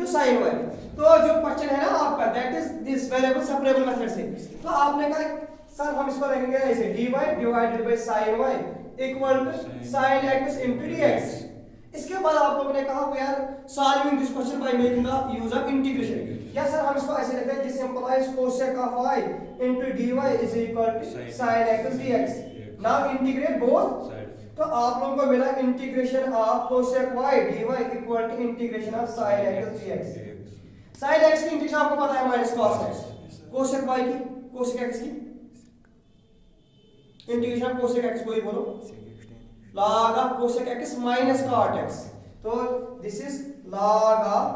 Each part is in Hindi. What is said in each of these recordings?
into sin y। तो जो क्वेश्चन है ना आपका that is this variable separable method से, तो आपने कहा सर हम इसको लिखेंगे ऐसे dy divided by sin y equal to sin x into dx। इसके बाद आप लोगों ने कहा यार solving this question by making the use of integration, या सर हम इसको ऐसे लिखते हैं this implies cosec of y into dy is equal to sin x dx। Now integrate both, तो आप लोगों को मिला integration of cosec y dy equal to integration of sin x dx। sin x की इंटीग्रेशन आपको पता है minus cos x, cosec y की cosec x की इंटीग्रेशन ऑफ cosec x को ही बोलो log of cosec x minus cot x। तो this is log of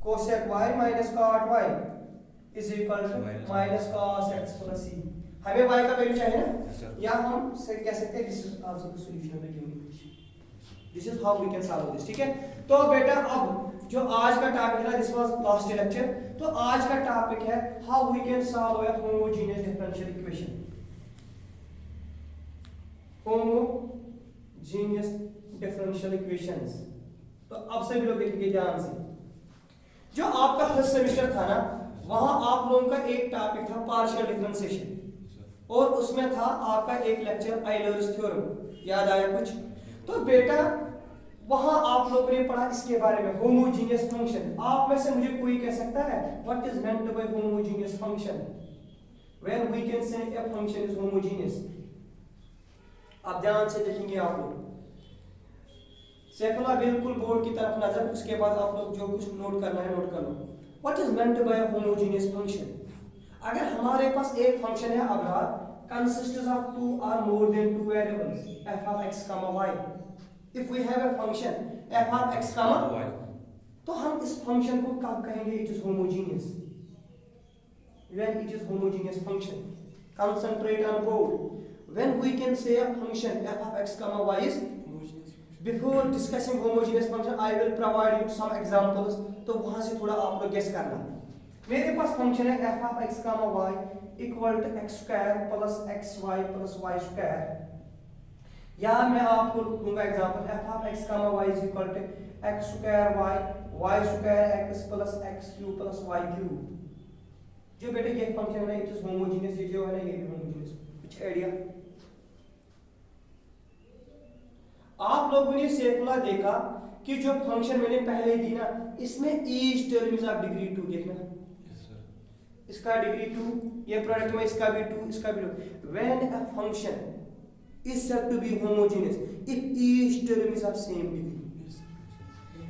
cosec y minus cot y is equal to minus cos x plus c। हमें y का वैल्यू चाहिए ना, या हम कह सकते हैं this is also the solution of the given equation. This is how we can solve this. ठीक है, तो बेटा अब जो आज का टॉपिक है दिस वाज लास्ट लेक्चर, तो आज का टॉपिक है how we can solve a homogeneous differential equation. Homogeneous differential equations. तो अब सभी लोग देखिए ध्यान से, जो आपका फर्स्ट सेमेस्टर था ना वहां आप लोगों का एक टॉपिक था पार्शियल डिफरेंशिएशन, और उसमें था आपका एक लेक्चर आयलर्स थ्योरम, याद आया कुछ? तो बेटा वहां आप लोगों ने पढ़ा इसके बारे में होमोजेनियस फंक्शन। आप में से मुझे कोई कह सकता है what is meant by homogeneous function, when we can say a function is homogeneous. आप ध्यान से देखेंगे आप लोग, सैफुल्लाह बिल्कुल बोर्ड की तरफ नजर, उसके बाद आप लोग जो कुछ नोट करना है नोट कर लो। What is meant by homogeneous function? अगर हमारे पास एक फंक्शन है अब्रार कंसिस्ट्स ऑफ टू और more than two variables f of x, y, if we have a function f of x, y, तो हम इस फंक्शन को कब कहेंगे it is homogeneous? When it is homogeneous function. Concentrate on board, when we can say a function f of x, y is homogeneous। before discussing homogeneous function I will provide you some examples, तो वहां से थोड़ा आप लोग गेस करना। मेरे पास फंक्शन है f of x, y equal to x square plus xy plus y square, या मैं आपको दूंगा example f of x, y is equal to x square y square x plus x cube plus y cube. जो बेटे ये फंक्शन है ना इट इज होमोजेनियस, ये जो है ना ये भी होमोजेनियस। कुछ आइडिया? आप लोगों ने सेकुला देखा कि जो फंक्शन मैंने पहले दी ना इसमें each term is of degree 2, देखना इसका डिग्री 2, ये प्रोडक्ट में इसका भी 2, इसका भी 2। When a function is said to be homogeneous if each term is of same degree.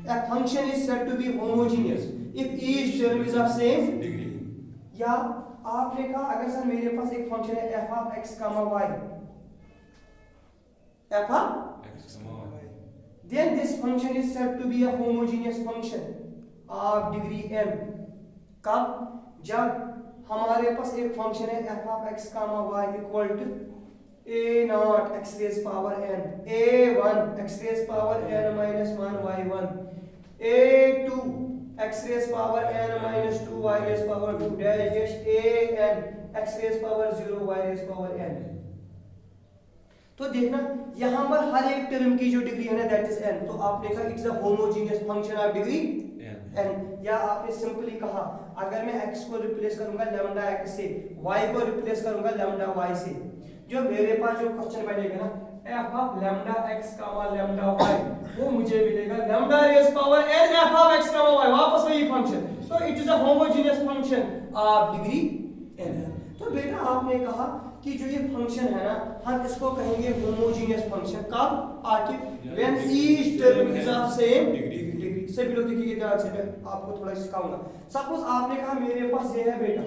A function is said to be homogeneous if each term is of same degree. या आपने कहा अगर सर मेरे पास एक फंक्शन है f of x, y, f of x, y, then this function is said to be a homogeneous function of degree n। कब? जब हमारे पास एक फंक्शन है f of x, y equal to a not x raise power n, a1 x raise power n minus 1 y1, a2 x raised power n minus 2 y raised power 2 dash a n x raised power 0 y raised power n। तो देखना यहां पर हर एक टर्म की जो डिग्री है ना दैट इज n, तो आपने कहा it's a homogeneous function of degree n। या आपने सिंपली कहा अगर मैं x को रिप्लेस करूंगा लैम्डा x से, y को रिप्लेस करूंगा लैम्डा y से, जो मेरे पास जो क्वेश्चन बनेगा ना f of lambda x, lambda y, वो मुझे मिलेगा lambda raised power n f of x, y, वापस वही फंक्शन। तो it is a homogeneous function of degree n। तो बेटा आपने कहा कि जो ये फंक्शन है ना हम इसको कहेंगे होमोजेनियस फंक्शन कब? आके when each term is of same degree. सभी लोग देखिए ध्यान से, मैं आपको थोड़ा सिखाऊंगा। सपोज आपने कहा मेरे पास ये है बेटा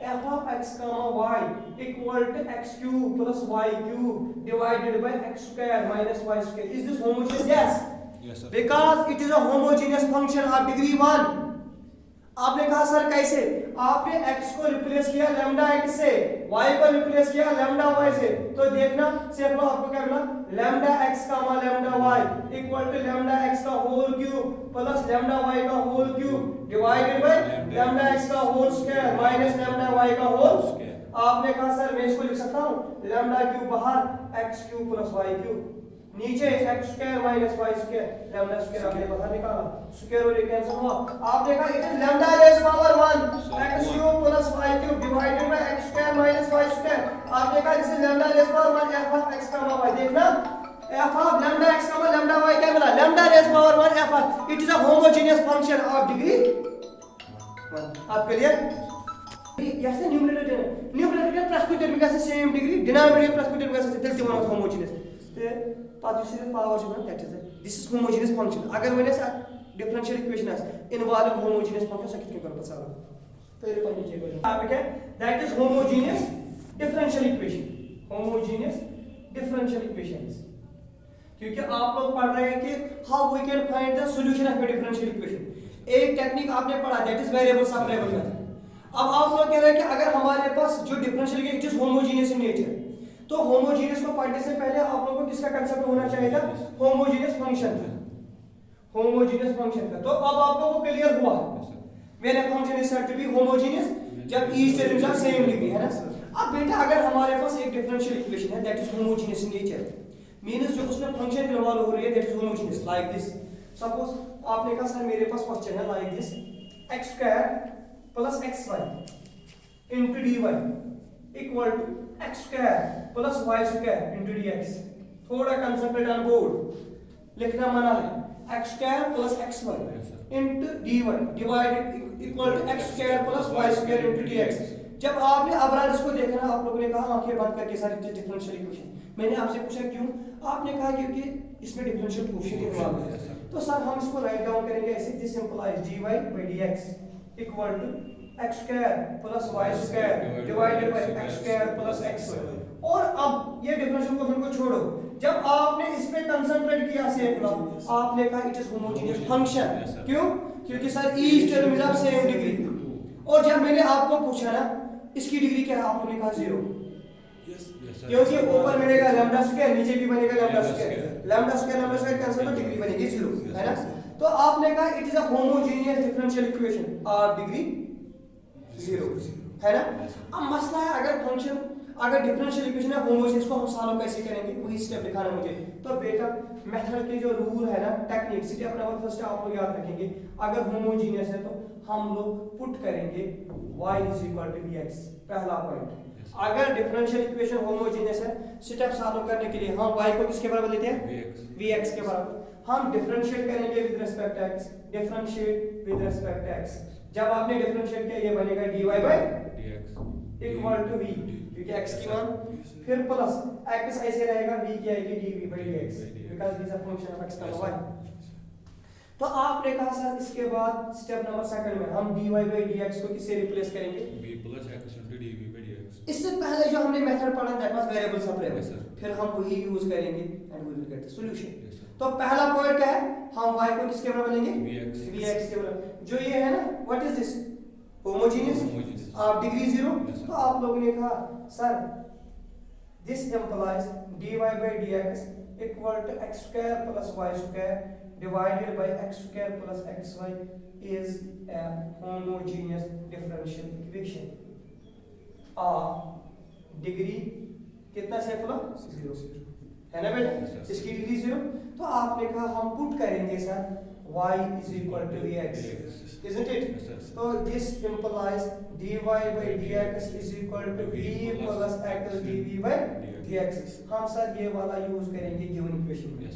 f of x, y equal to x cube plus y cube divided by x square minus y square. Is this homogeneous? Yes. Yes, sir. Because it is a homogeneous function of degree 1. आपने कहा सर कैसे? आपने x को रिप्लेस किया लैम्डा x से, y को रिप्लेस किया लैम्डा y से, तो देखना सिर्फ आपको क्या मिला lambda x lambda y equal to lambda x का whole cube plus lambda y का whole cube divided by lambda x का whole square minus lambda y का होल स्क्वायर। आपने कहा सर मैं इसको लिख सकता हूं लैम्डा क्यूब बाहर x cube plus y cube. नीचे x square minus y square lambda square आपने बाहर निकाला स्क्वायर और ये कैंसिल हुआ आप देखा it is lambda raise power 1 x cube plus y cube divided by x square minus y square आप देखा this is lambda raise power 1 f of x comma y देखना f of lambda x comma lambda y क्या मिला lambda raised power 1 f of it is a homogeneous function of degree 1 आप क्लियर यह से न्यूमरेटर प्लस को टर्म का सेम डिग्री डिनोमिनेटर प्लस को टर्म का तेल ते वन होमोजेनियस ते पात सिर्फ पावर छ that is this is homogeneous function अगर one differential equation as involve homogeneous function सकित के कर सॉल्व तो ये पढ़नी चाहिए आप क्या that is homogeneous differential equation homogeneous differential equations क्योंकि आप लोग पढ़ रहे हैं कि how we can find the solution of a differential equation एक टेक्निक आपने पढ़ा that is variable separable method अब आप लोग कह रहे हैं कि अगर हमारे पास जो differential it is homogeneous in nature तो होमोजेनियस को पढ़ने से पहले आप लोगों को किसका कांसेप्ट होना चाहिए था होमोजेनियस फंक्शन का होमोजेनियस फंक्शन का तो अब आप लोगों को क्लियर हुआ when a function is said to be homogeneous जब each terms are same degree है ना अब बेटा अगर हमारे पास एक डिफरेंशियल इक्वेशन है that is homogeneous in nature means जो उसमें फंक्शन इन्वॉल्व हो रही है that is homogeneous like this suppose आपने कहा सर मेरे पास क्वेश्चन है like this x square plus xy into dy equal to x square plus y square into dx थोड़ा कंसेप्ट ऑन बोर्ड लिखना मना है x square plus xy into dy divided equal to x square plus y square into dx जब आपने अबरार इसको देखना आप लोगों ने कहा आंखें बंद करके सारी डिफरेंशियल इक्वेशन मैंने आपसे पूछा क्यों आपने कहा क्योंकि इसमें डिफरेंशियल कोएफिशिएंट इन्वॉल्व है तो सर हम इसको राइट डाउन करेंगे ऐसे this सिंपलाइज dy by dx equal to x square plus y square divided by x square plus xy और अब ये डिफरेंशियल कोएफिशिएंट को छोड़ो जब आपने इस पे कंसंट्रेट किया सेम आपने कहा इट इज होमोजेनियस फंक्शन क्यों क्योंकि sir each term is of same degree और जब मैंने आपको पूछा ना इसकी डिग्री क्या है आपने कहा 0 क्योंकि ऊपर मिलेगा लैम्डा स्क्वायर नीचे भी बनेगा लैम्डा स्क्वायर कैंसिल तो डिग्री बनेगी 0 है ना तो आपने कहा it is a homogeneous differential equation और डिग्री 0 है ना अब मसला है अगर डिफरेंशियल इक्वेशन है होमोजेनियस को हम सॉल्व कैसे करेंगे वही स्टेप दिखाना मुझे तो बेटा मेथड के जो रूल है ना टेक्निक स्टेप नंबर फर्स्ट आप लोग याद रखेंगे अगर होमोजेनियस है तो हम लोग पुट करेंगे y vx पहला पॉइंट अगर डिफरेंशियल इक्वेशन होमोजेनियस है स्टेप सॉल्व करने के लिए हम y को किसके बराबर लेते हैं vx के बराबर हम डिफरेंशिएट करेंगे with respect x differentiate with respect x जब आपने डिफरेंशिएट किया ये बनेगा dy by dx equal to v क्योंकि x की मान फिर प्लस x ऐसे रहेगा v की आएगी dv by dx because this is a function of x का y तो आपने कहा सर इसके बाद स्टेप नंबर सेकंड में हम dy by dx को किससे रिप्लेस करेंगे v plus x into dv by dx इससे पहले जो हमने मेथड पढ़ा दैट वाज वेरिएबल सेपरेबल फिर हम वही यूज करेंगे and we will get the solution तो पहला पॉइंट क्या है हम y को किसके बराबर लेंगे vx के बराबर जो ये है ना व्हाट इज दिस होमोजेनियस आप डिग्री 0 तो आप लोगों ने कहा sir this implies dy by dx equal to x square plus y square divided by x square plus xy is a homogeneous differential equation degree कितना से बोला 0 है ना बेटा इसकी डिग्री 0 तो आपने कहा हम पुट करेंगे sir y is equal to vx isn't it so this implies dy by dx is equal to v plus x dv by dx हम सर ये वाला यूज करेंगे गिवन इक्वेशन में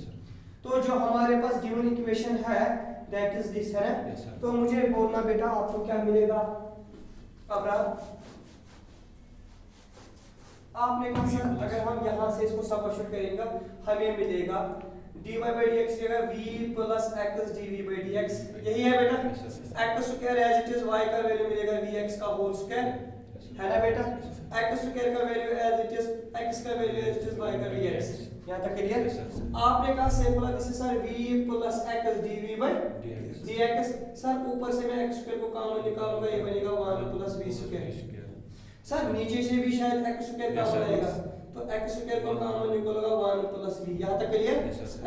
तो जो हमारे पास गिवन इक्वेशन है दैट इज दिस है ना तो मुझे बोलना बेटा आपको क्या मिलेगा अब आपने कहा सर अगर हम यहाँ से इसको सब्स्टिट्यूट करेंगे हमें मिलेगा dy by dx देगा v plus x dv by dx यही है बेटा x square as it is y का वैल्यू मिलेगा vx का होल स्क्वायर है ना बेटा x स्क्वायर का value as it is x का value as it is y का vx यहां तक क्लियर आपने कहा simple this is sir v plus x dv by dx sir ऊपर से मैं x स्क्वायर को कॉमन निकालूंगा ये बनेगा 1 plus v स्क्वायर सर नीचे से भी शायद x स्क्वायर कॉमन आएगा तो x स्क्वायर को कॉमन निकालेगा 1 plus v यहां तक clear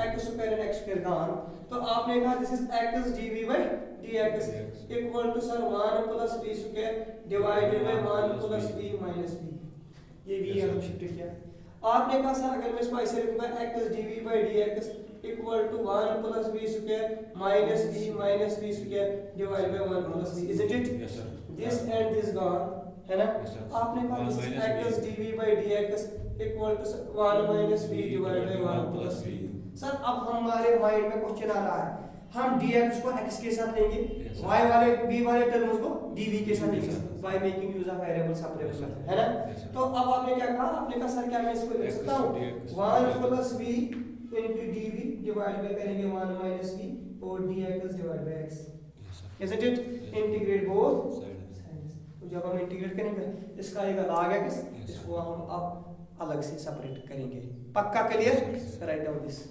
x square and x square common तो आपने कहा this is x dv by dx equal to sir 1 plus v square divided by 1 plus v minus v ये v हम शिफ्ट किया आपने कहा सर अगर मैं इसको ऐसे लिखूंगा x dv/dx equal to 1 plus v square minus v square divide by 1 plus v, isn't it? Yes sir. This and this gone, है ना? Yes, sir. आपने कहा 1 this minus x v. dv/dx equal to 1 minus v divide by 1 plus v। Sir अब हमारे माइंड में क्वेश्चन आ रहा है, हम dx को x के साथ लेंगे, Yes, sir. y वाले v वाले टर्म्स को dv के साथ Yes, लेंगे sir. By making use of variable separable Yes, sir. Method, है ना? Yes, sir. तो अब आपने क्या कहा? आपने कहा सर क्या मैं इसको लिख X सकता हूं dx 1 plus v into dv divide bye करेंगे 1 माइनस v और dx divide by x, Yes, sir. isn't it? Yes. Integrate both Side. Sides. तो जब हम इंटीग्रेट करेंगे इसका एक log x, Yes, sir. इसको हम अब अलग से सेपरेट करेंगे। पक्का clear? Yes, sir. Right down this.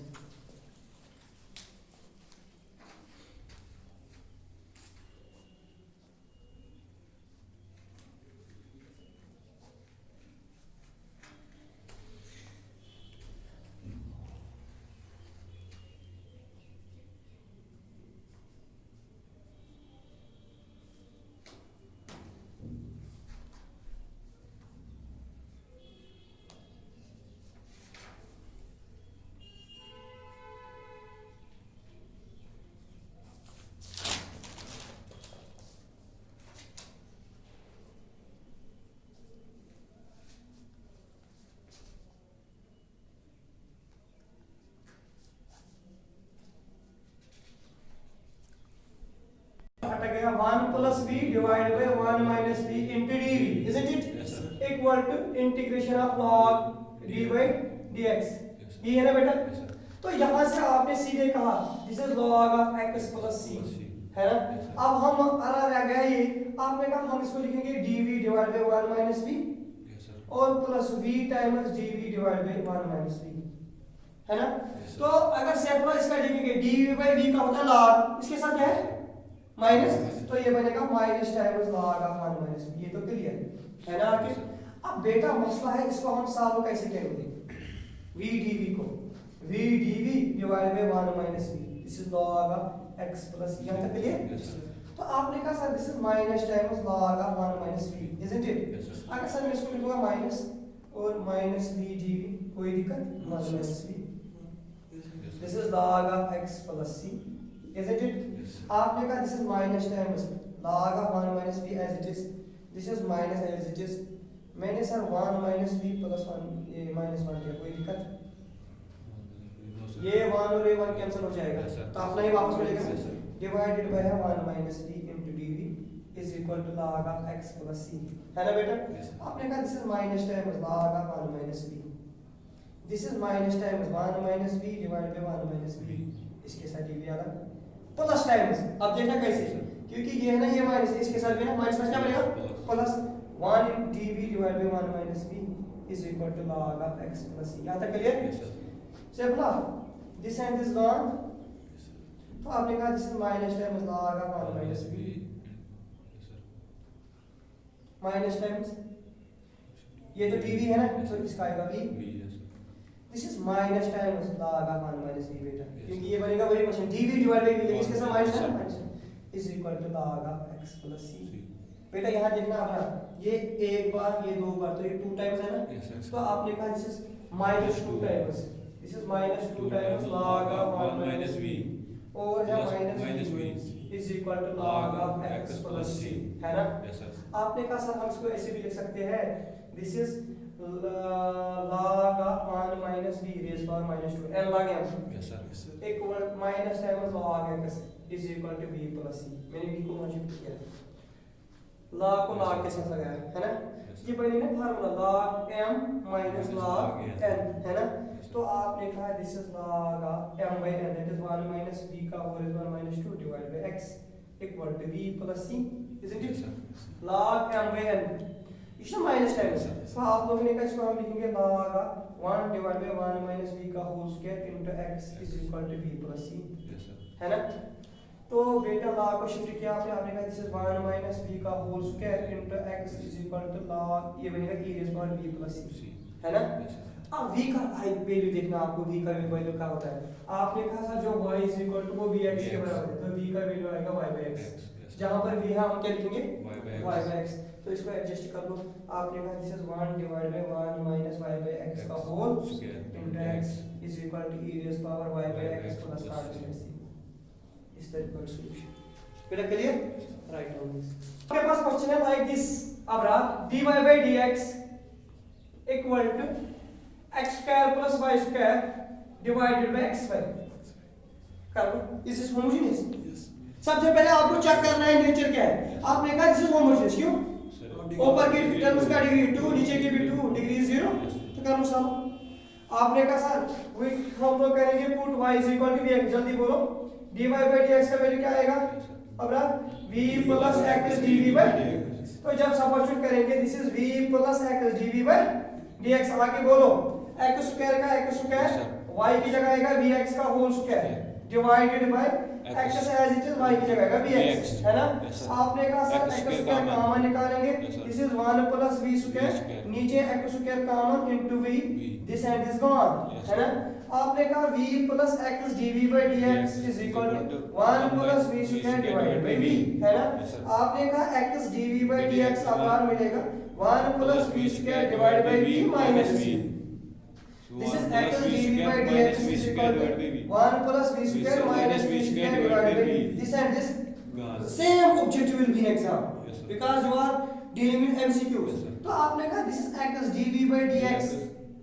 हट गया 1 plus v divide by 1 minus v into dv, isn't it? Yes, sir. Equal to integration of log d by dx, Yes, sir. ये है ना बेटा? Yes, sir. तो यहाँ से आपने सीधे कहा this is log of x plus c, Plus c. है ना? Yes, sir. अब हम रह गया ये, आपने कहा हम इसको लिखेंगे dv divide by 1 minus v Yes, sir. और plus v times dv divide by 1 minus v, है ना? Yes, sir. तो अगर सेपरेट इसका लिखेंगे dv by v का होता है log, इसके साथ क्या है माइनस, तो ये बनेगा minus times log of 1 minus v, ये तो क्लियर है ना आगे? अब बेटा मसला है इसको हम सॉल्व कैसे करेंगे? v dv को v dv divide by 1 minus v, this is log of x plus c, यहां तक क्लियर? Yes, sir. तो आपने कहा sir this is minus times log of 1 minus v, isn't it? Yes, sir. अगर सर मैं इसको लिखूंगा माइनस और माइनस v dv, कोई दिक्कत? Minus v, this is log of x plus c, isn't it? Yes, sir. आपने कहा this is minus times log of 1 minus v as it is, this is minus as it is, मैंने सर 1 minus v plus 1 ये minus 1 किया, कोई दिक्कत? No, sir. ये 1 और ये 1 कैंसिल हो जाएगा, Yes, sir. तो अपना ही वापस मिलेगा, Yes, sir. Divided by 1 minus v into dv is equal to log of x plus c, है ना बेटा? Yes, sir. आपने कहा this is minus times log of 1 minus v, this is minus times 1 minus v divided by 1 minus v, इसके साथ dv आ रहा प्लस टाइम्स, अब देखना कैसे, क्योंकि ये है ना ये माइनस, इसके साथ भी ना माइनस में क्या बनेगा plus 1 dv divide by 1 minus v is equal to log of x plus c, यहां तक clear? Yes, sir. Simple, this and this gone, Yes, sir. तो आपने कहा this is minus times log of 1 minus v Yes, sir. Minus times ये तो dv है ना, तो इसका आएगा v, V, yes, sir. This is minus times log of 1 minus v बेटा, Yes. क्योंकि ये बनेगा वही question dv divide by v, लेकिन इसके साथ माइनस है Yes. Minus is equal to log of x plus c। C. बेटा यहाँ देखना अपना, ये एक बार ये दो बार, तो ये 2 टाइम्स है ना, Yes, sir. तो आपने कहा this is minus 2 times, this is minus 2 times log of 1 minus v और है Plus minus v v is equal to log of x plus c, है ना? Yes, sir. आपने कहा सर हम इसको ऐसे भी लिख सकते हैं, this is log of 1 minus v raise power minus 2 n log m Yes, sir. Yes, sir. Equal minus times log x is equal to v plus c, मैंने v को मल्टीप्लाई किया, log को log के साथ लगाया, है ना? Yes, ये बनी ना formula log m minus log Yes. n, है ना? तो आपने कहा this is log of m by n, that is 1 minus v का whole is 1 minus 2 divided by x equal to v plus c, isn't Yes, it? sir. log m by n, इसमें माइनस टाइम्स, तो आप लोगों ने कहा इसको हम लिखेंगे log of 1 divided by 1 minus v का whole square into x is equal to v plus c, Yes, sir. है ना? तो बेटा log को शिफ्ट किया आपने कहा दिस इज 1 माइनस v का whole square into x is equal to log ये बनेगा e raise power v plus c, C. है ना? Yes, sir. अब v का वैल्यू देखना आपको, v का वैल्यू क्या होता है, आपने कहा सर जो y इज इक्वल टू वो vx के बराबर है, तो v का वैल्यू आएगा y by x, Yes, sir. जहां पर v है हम क्या लिखेंगे y y by x। तो इसको एडजस्ट कर लो। आपने कहा this is 1 divide by 1 minus y by x का whole into x is equal to e raised power y by x plus cos x। इस तरह का सॉल्यूशन बेटा क्लियर राइट डाउन दिस। आपके पास क्वेश्चन है लाइक दिस। अब रहा dy by dx equal to x square plus y square divided by x square। कर लो। Is this homogeneous? Yes. सबसे पहले आपको चेक करना है नेचर क्या है। आपने कहा दिस इज होमोजेनियस, क्यों? ऊपर की टर्म उसका डिग्री 2, नीचे की भी 2, डिग्री 0। तो कर लो सॉल्व। आपने कहा सर वी हम लोग करेंगे put y is equal to vx। जल्दी बोलो dy by dx का वैल्यू क्या आएगा? अब रहा v plus x dv by। तो जब सब्स्टिट्यूट करेंगे this is v plus x dv by dx। आगे बोलो x स्क्वायर का x स्क्वायर y की जगह आएगा vx का whole square divided by x as it is y की जगह आएगा vx, है ना? आपने कहा सर x स्क्वायर कॉमन निकालेंगे। This is 1 plus v square, नीचे x square common into v, this and this gone, है ना? आपने कहा v plus x dv by dx is equal to 1 plus v square divided by v, है ना? आपने कहा x dv by dx अब बार मिलेगा 1 plus v square divided by v minus v। This is x dv by dx is equal to 1 plus v square minus v square divided by v। This and this same objective will be in exam because you are dealing with MCQs। तो आपने कहा this is x dv by dx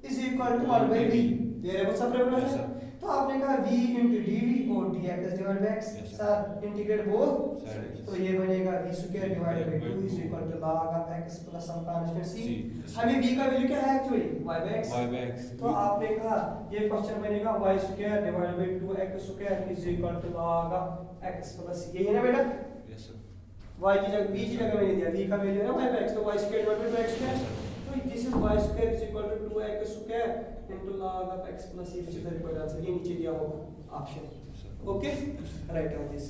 is equal to 1 by v। Variable separable है। तो आपने कहा v into dv और dx divided by x। Sir integrate both, तो ये बनेगा v square divided by 2 is equal to log of x plus some constant c। हमें v का वैल्यू क्या है एक्चुअली y by x। तो आपने कहा ये क्वेश्चन बनेगा y square divided by 2x square is equal to log of x plus c। यही है ना बेटा? y की जगह v की जगह मैंने दिया v का वैल्यू है ना y by x, तो y square divided by x square। तो this is y square is equal to 2x square into log of x plus c, which is the required answer। ये नीचे दिया होगा option. Okay right on this.